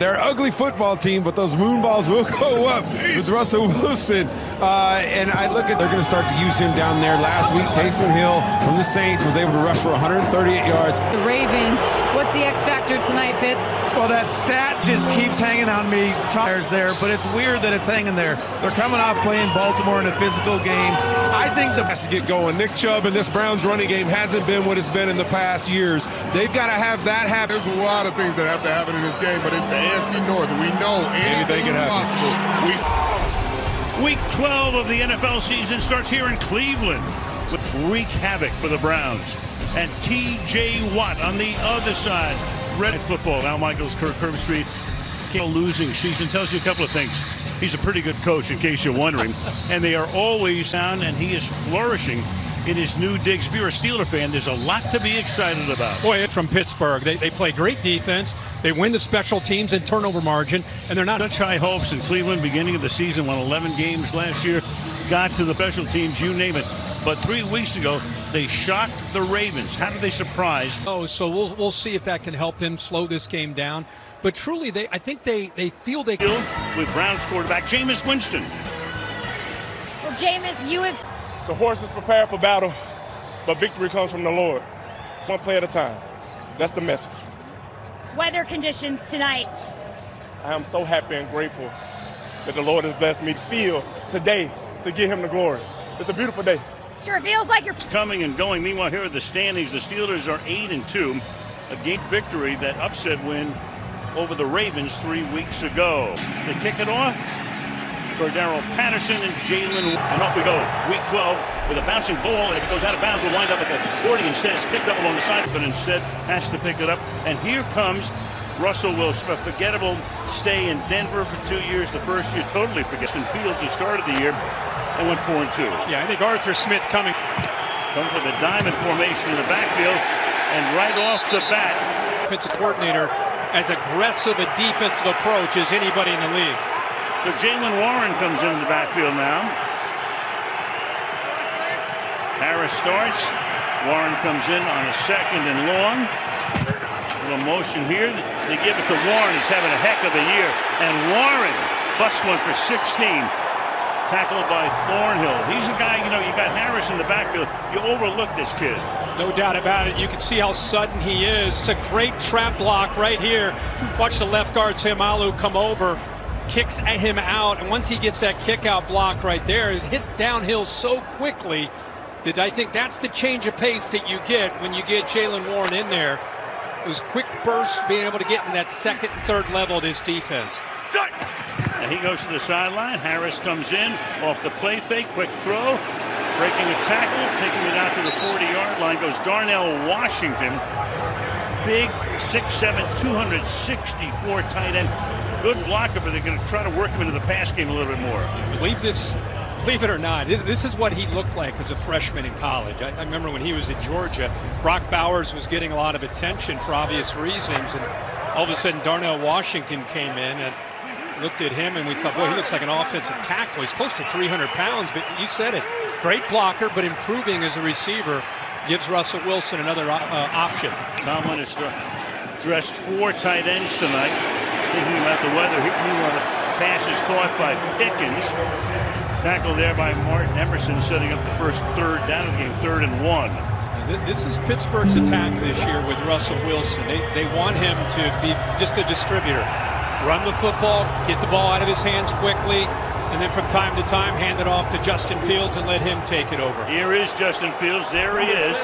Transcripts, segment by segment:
They're an ugly football team, but those moon balls will go up with Russell Wilson. And I look at, they're going to start to use him down there. Last week, Taysom Hill from the Saints was able to rush for 138 yards. The Ravens, what's the X factor tonight, Fitz? Well, that stat just keeps hanging on me. Tires there, but it's weird that it's hanging there. They're coming off playing Baltimore in a physical game. I think the has to get going. Nick Chubb and this Browns running game hasn't been what it's been in the past years. They've got to have that happen. There's a lot of things that have to happen in this game, but it's the AFC North. We know anything is possible. Week 12 of the NFL season starts here in Cleveland with wreak havoc for the Browns. And T.J. Watt on the other side. Red football. Al Michaels, Kirk Herbstreit. A losing season tells you a couple of things. He's a pretty good coach, in case you're wondering. And they are always sound, and he is flourishing in his new digs. If you're a Steeler fan, there's a lot to be excited about. Boy, it's from Pittsburgh. They play great defense. They win the special teams and turnover margin, and they're not. Such high hopes in Cleveland, beginning of the season, won 11 games last year, got to the special teams, you name it. But 3 weeks ago, they shocked the Ravens. How did they surprise? Oh, so we'll see if that can help them slow this game down. But truly, I think they feel they can. With Browns quarterback Jameis Winston. Well, Jameis, you have. The horse is prepared for battle, but victory comes from the Lord. It's one play at a time. That's the message. Weather conditions tonight. I am so happy and grateful that the Lord has blessed me to feel today to give him the glory. It's a beautiful day. Sure feels like you're coming and going. Meanwhile, here are the standings. The Steelers are 8-2, a game victory, that upset win over the Ravens 3 weeks ago. They kick it off for Darrell Patterson and Jalen. And off we go. Week 12 with a bouncing ball. And if it goes out of bounds, we'll wind up at the 40. Instead, it's picked up along the side, but instead has to pick it up. And here comes Russell Wilson. A forgettable stay in Denver for 2 years. The first year totally forgettable. Fields, who started the year and went 4-2. Yeah, I think Arthur Smith coming. Comes with a diamond formation in the backfield. And right off the bat, defensive coordinator as aggressive a defensive approach as anybody in the league. So Jalen Warren comes in the backfield now. Harris starts. Warren comes in on a 2nd and long. A little motion here. They give it to Warren. He's having a heck of a year. And Warren busts one for 16. Tackled by Thornhill. He's a guy, you got Harris in the backfield. You overlook this kid. No doubt about it. You can see how sudden he is. It's a great trap block right here. Watch the left guard, Samalu, come over. Kicks at him out, and once he gets that kick out block right there, it hit downhill so quickly that I think that's the change of pace that you get when you get Jalen Warren in there. It was quick bursts, being able to get in that 2nd and 3rd level of his defense. And he goes to the sideline. Harris comes in off the play fake, quick throw, breaking a tackle, taking it out to the 40-yard line goes Darnell Washington. Big 6'7", 264 tight end. Good blocker, but they're going to try to work him into the pass game a little bit more. Believe it or not, this is what he looked like as a freshman in college. I remember when he was at Georgia, Brock Bowers was getting a lot of attention for obvious reasons, and all of a sudden Darnell Washington came in and looked at him, and we thought, boy, he looks like an offensive tackle. He's close to 300 pounds, but you said it. Great blocker, but improving as a receiver gives Russell Wilson another option. Tomlin has dressed 4 tight ends tonight. Thinking about the weather, meanwhile the pass is caught by Pickens. Tackled there by Martin Emerson, setting up the first 3rd down of the game, 3rd and 1. This is Pittsburgh's attack this year with Russell Wilson. They want him to be just a distributor. Run the football, get the ball out of his hands quickly, and then from time to time hand it off to Justin Fields and let him take it over. Here is Justin Fields. There he is.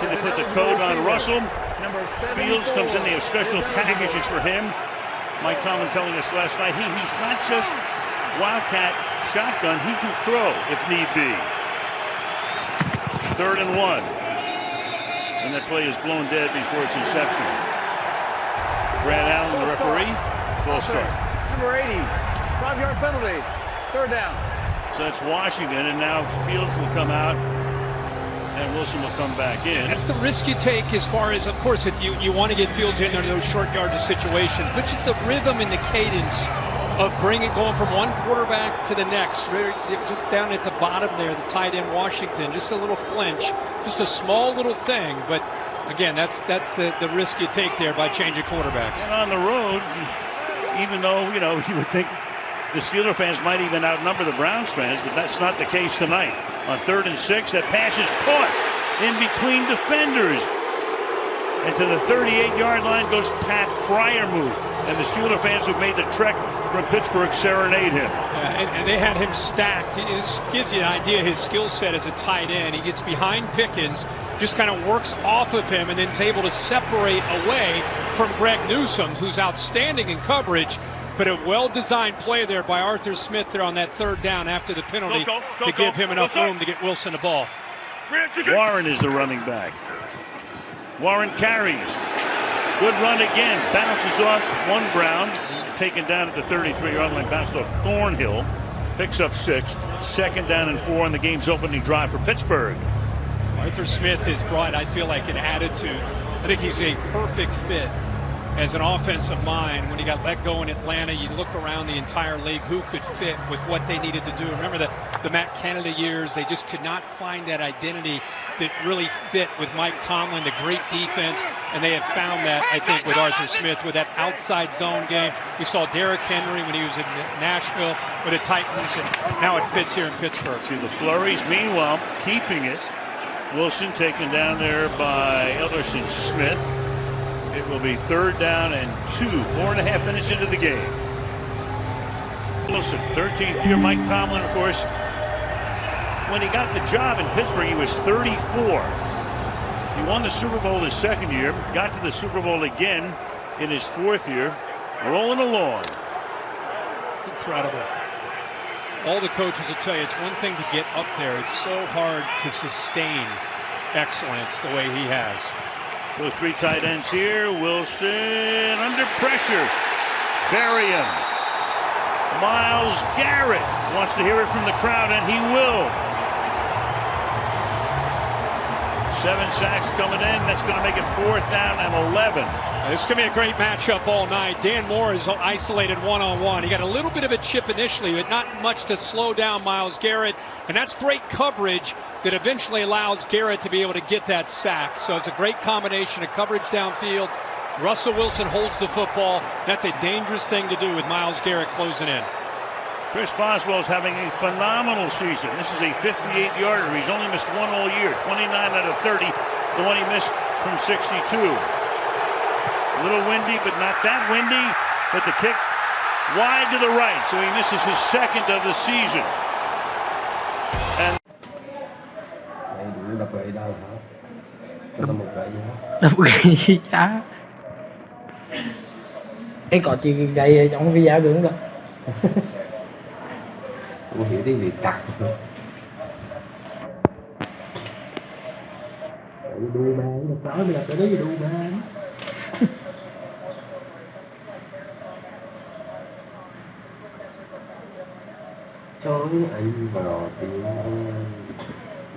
See, they put the code on Russell. Fields comes in. They have special packages for him. Mike Tomlin telling us last night, he's not just wildcat shotgun. He can throw if need be. 3rd and 1. And that play is blown dead before its inception. Brad Allen, the referee. False start. number 80, 5-yard penalty, 3rd down. So that's Washington, and now Fields will come out, and Wilson will come back in. That's the risk you take as far as, of course, you want to get Fields in there in those short yardage situations, but just the rhythm and the cadence of going from one quarterback to the next. Just down at the bottom there, the tight end Washington, just a little flinch, just a small little thing, but again, that's the risk you take there by changing quarterbacks. And on the road, even though, you know, you would think the Steeler fans might even outnumber the Browns fans, but that's not the case tonight. On 3rd and 6, that pass is caught in between defenders. And to the 38-yard line goes Pat Fryermuth. And the Steeler fans who've made the trek from Pittsburgh serenade him. Yeah, and they had him stacked. This gives you an idea of his skill set as a tight end. He gets behind Pickens, just kind of works off of him, and then is able to separate away from Greg Newsome, who's outstanding in coverage. But a well-designed play there by Arthur Smith there on that 3rd down after the penalty to give him enough room to get Wilson the ball. Warren is the running back. Warren carries. Good run again. Bounces off one Brown. Taken down at the 33-yard line. Bounced off Thornhill. Picks up 6. 2nd down and 4 on the game's opening drive for Pittsburgh. Arthur Smith has brought, I feel like, an attitude. I think he's a perfect fit as an offensive mind. When he got let go in Atlanta, you look around the entire league, who could fit with what they needed to do. Remember the Matt Canada years, they just could not find that identity that really fit with Mike Tomlin, the great defense, and they have found that, I think, with Arthur Smith, with that outside zone game. We saw Derrick Henry when he was in Nashville with the Titans, and now it fits here in Pittsburgh. See the flurries, meanwhile, keeping it. Wilson taken down there by Elderson Smith. It will be 3rd down and 2, 4.5 minutes into the game. Wilson, 13th year, Mike Tomlin, of course. When he got the job in Pittsburgh, he was 34. He won the Super Bowl his 2nd year, got to the Super Bowl again in his 4th year, rolling along. Incredible. All the coaches will tell you it's one thing to get up there. It's so hard to sustain excellence the way he has. So 3 tight ends here. Wilson under pressure. Bury him. Myles Garrett wants to hear it from the crowd, and he will. 7 sacks coming in. That's going to make it 4th down and 11. This is going to be a great matchup all night. Dan Moore is isolated one-on-one. He got a little bit of a chip initially, but not much to slow down Myles Garrett. And that's great coverage that eventually allows Garrett to be able to get that sack. So it's a great combination of coverage downfield. Russell Wilson holds the football. That's a dangerous thing to do with Myles Garrett closing in. Chris Boswell is having a phenomenal season. This is a 58-yarder. He's only missed 1 all year. 29 out of 30. The one he missed from 62. A little windy, but not that windy. But the kick wide to the right, so he misses his 2nd of the season. And đập gậy đâu hả? Đập một gậy hả? Đập gậy chả. Cái cọ chi gậy trong cái giáo đường đó. Không hiểu tiếng Việt cặc. Đu ba, đập nói bây giờ tới đó gì đu ba. Trời ơi, mà rồi thì